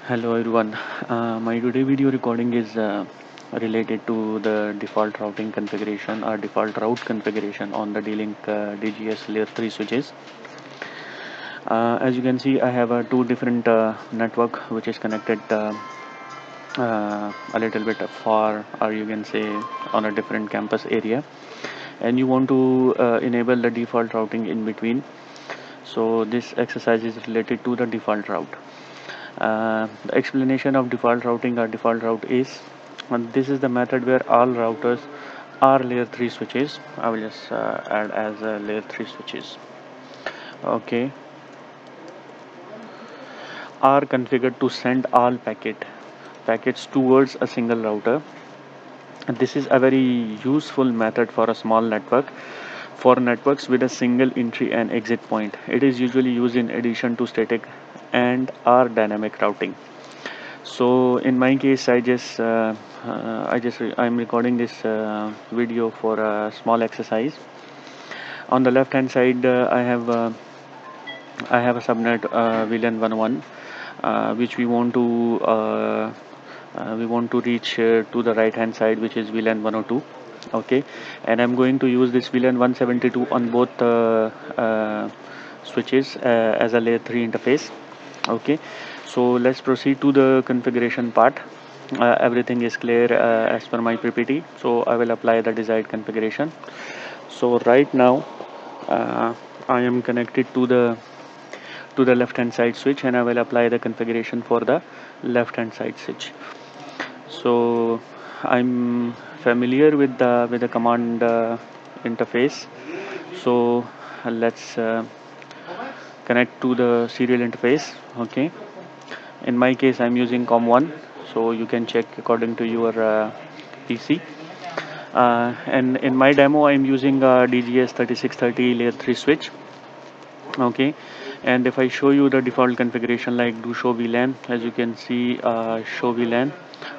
Hello everyone. My today video recording is related to the default routing configuration or default route configuration on the D-Link DGS layer 3 switches. As you can see, I have two different network which is connected a little bit far, or you can say on a different campus area, and you want to enable the default routing in between. So this exercise is related to the default route. The explanation of default routing or default route is, and this is the method where all routers are layer 3 switches. I will just add as layer 3 switches. Okay, are configured to send all packets towards a single router. This is a very useful method for a small network. For networks with a single entry and exit point, it is usually used in addition to static and or dynamic routing. So in my case, I'm recording this video for a small exercise. On the left hand side, I have a subnet VLAN 11, which we want to reach to the right hand side, which is VLAN 102. Okay, and I'm going to use this VLAN 172 on both switches as a layer 3 interface. Okay, so let's proceed to the configuration part. Everything is clear as per my PPT, so I will apply the desired configuration. So right now I am connected to the left hand side switch, and I will apply the configuration for the left hand side switch. So I'm familiar with the command interface. So let's connect to the serial interface. Okay, in my case I'm using COM1, so you can check according to your PC. And in my demo I'm using DGS 3630 layer 3 switch. Okay, and if I show you the default configuration, like do show VLAN, as you can see, show VLAN,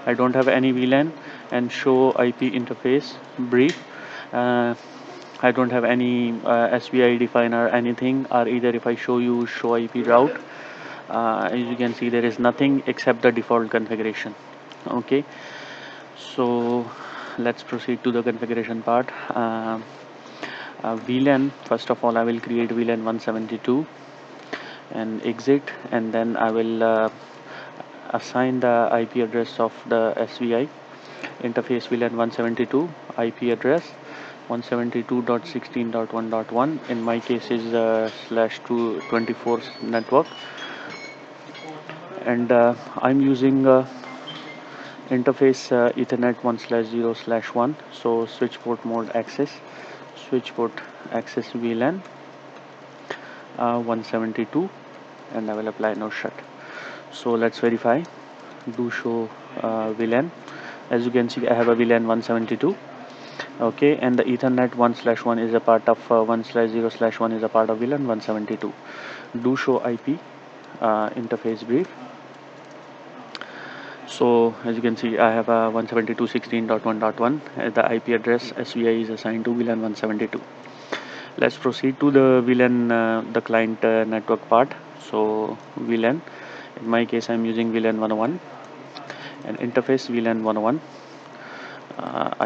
I don't have any VLAN, and show IP interface brief, I don't have any SVI definer anything, or either if I show you show IP route, as you can see there is nothing except the default configuration. Okay, so let's proceed to the configuration part. VLAN, first of all I will create VLAN 172 and exit, and then I will assign the IP address of the SVI interface VLAN 172 IP address 172.16.1.1. in my case is /224 network, and I'm using interface Ethernet 1/0/1. So switch port mode access VLAN 172, and I will apply no shut. So let's verify. Do show VLAN. As you can see, I have a VLAN 172. Okay, and the Ethernet 1/1 is a part of 1/0/1 is a part of VLAN 172. Do show IP interface brief. So as you can see, I have a 172.16.1.1. The IP address SVI is assigned to VLAN 172. Let's proceed to the VLAN, the client network part. So VLAN, in my case I'm using VLAN 101, and interface VLAN 101,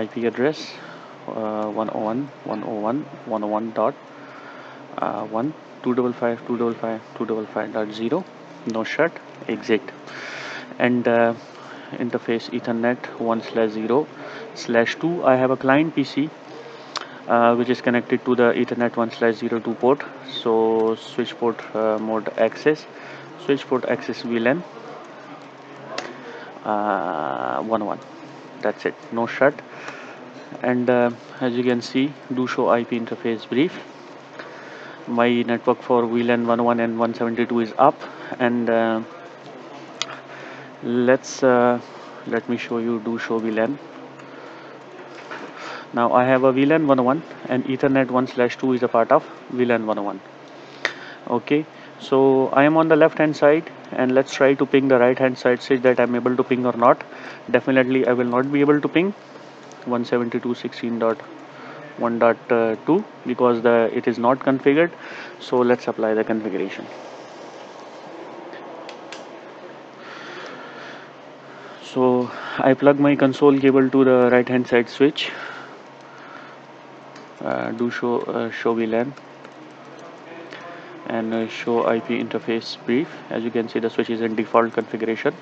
IP address 101.101.1 dot 1 255.255.255.0. no shut, exit, and interface Ethernet 1/0/2. I have a client PC which is connected to the Ethernet 1/02 port. So switch port mode access VLAN 101. That's it, no shut. And as you can see, do show IP interface brief. My network for VLAN 101 and 172 is up, and let me show you do show VLAN. Now I have a VLAN 101, and Ethernet 1/2 is a part of VLAN 101. Okay, so I am on the left hand side, and let's try to ping the right hand side, see that I'm able to ping or not. Definitely I will not be able to ping 172.16.1.2 because it is not configured. So let's apply the configuration. So I plug my console cable to the right hand side switch. Do show VLAN and show IP interface brief. As you can see, the switch is in default configuration.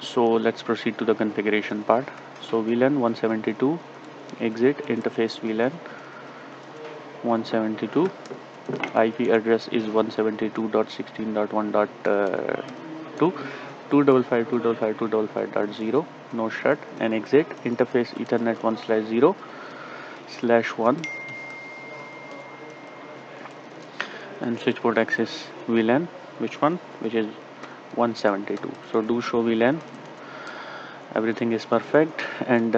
So let's proceed to the configuration part. So VLAN 172, exit interface VLAN 172, IP address is 172.16.1.2, 255.255.255.0, no shut, and exit interface Ethernet 1/0/1 and switch port access VLAN, which is 172. So do show VLAN, everything is perfect, and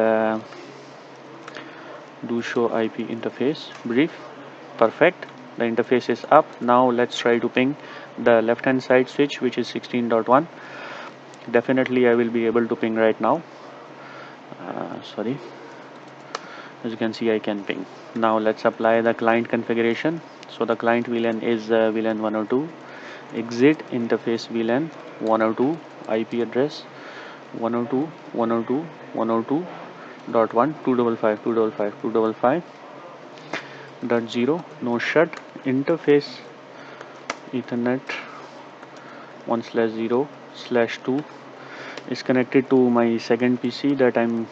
do show IP interface brief, perfect. The interface is up. Now let's try to ping the left hand side switch, which is 16.1. Definitely I will be able to ping right now. Sorry, as you can see, I can ping. Now let's apply the client configuration. So the client VLAN is VLAN 102, exit interface VLAN 102, IP address 102.102.1.2, 255.255.255.0, no shut, interface Ethernet 1/0/2 is connected to my second PC that I'm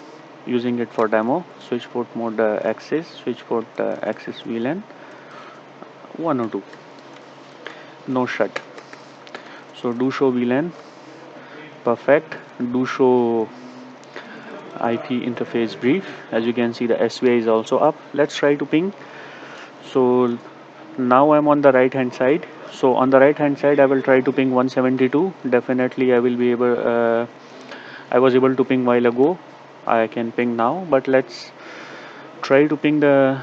using it for demo. Switch port mode access, switch port access VLAN 102, no shut. So do show VLAN, perfect. Do show IP interface brief. As you can see, the SVI is also up. Let's try to ping. So now I'm on the right hand side. So on the right hand side, I will try to ping 172. Definitely I will be able, I was able to ping while ago. I can ping now, but let's try to ping the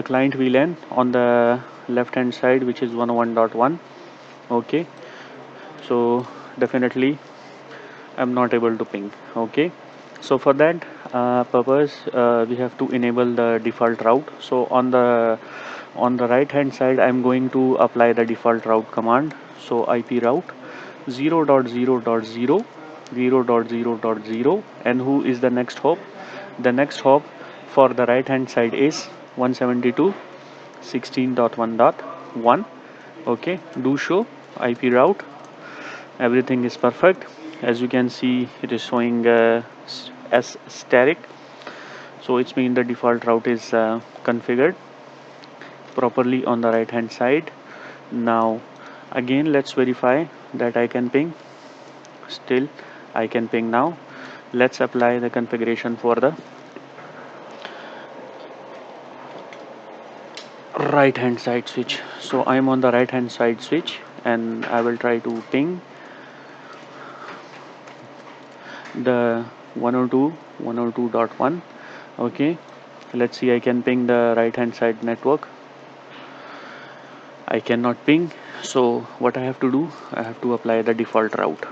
client VLAN on the left hand side, which is 101.1. Okay, so definitely I'm not able to ping. Okay, so for that purpose, we have to enable the default route. So on the right hand side, I'm going to apply the default route command. So IP route 0.0.0, and who is the next hop? The next hop for the right hand side is 172.16.1.1. Okay, do show IP route, everything is perfect. As you can see, it is showing as static, so it's mean the default route is configured properly on the right hand side. Now again, let's verify that I can ping. Still I can ping now. Let's apply the configuration for the right hand side switch. So I'm on the right hand side switch, and I will try to ping the 102.1. Okay, let's see, I can ping the right hand side network. I cannot ping, so what I have to do, I have to apply the default route.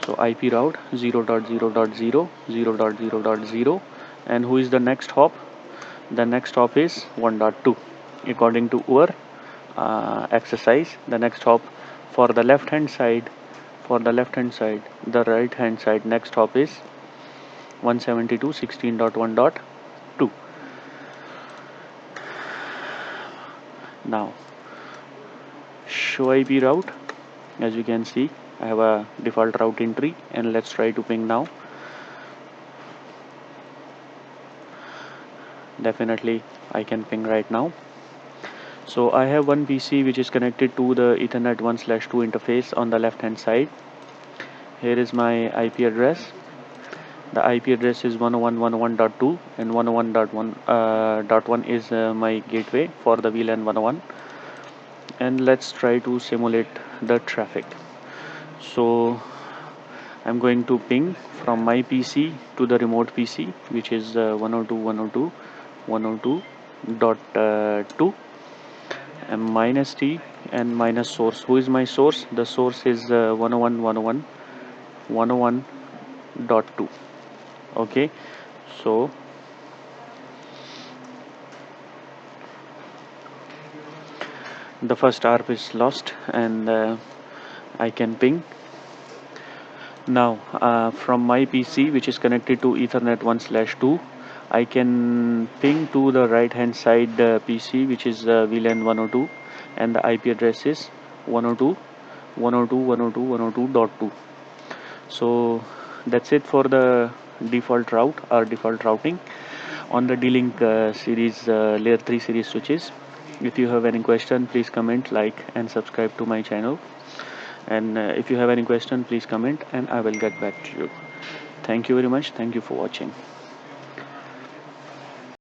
So IP route 0.0.0, 0.0.0, and who is the next hop? The next hop is 1.2. According to our exercise, the next hop for the left hand side, the right hand side next hop is 172.16.1.2. Now show IP route. As you can see, I have a default route entry, and let's try to ping now. Definitely I can ping right now. So I have one PC which is connected to the Ethernet 1/2 interface on the left hand side. Here is my IP address. The IP address is 101.101.2, and 101.1.1 is my gateway for the VLAN 101. And let's try to simulate the traffic. So I'm going to ping from my PC to the remote PC, which is 102.102.102.2, and minus T and minus source. Who is my source? The source is 101.101.101.2. Okay, so the first ARP is lost, and I can ping. Now from my PC, which is connected to Ethernet 1/2, I can ping to the right hand side PC, which is VLAN 102, and the IP address is 102 102.102.102.2. So that's it for the default route or default routing on the D-Link series layer 3 series switches. If you have any question, please comment, like, and subscribe to my channel. And if you have any question, please comment and I will get back to you. Thank you very much. Thank you for watching.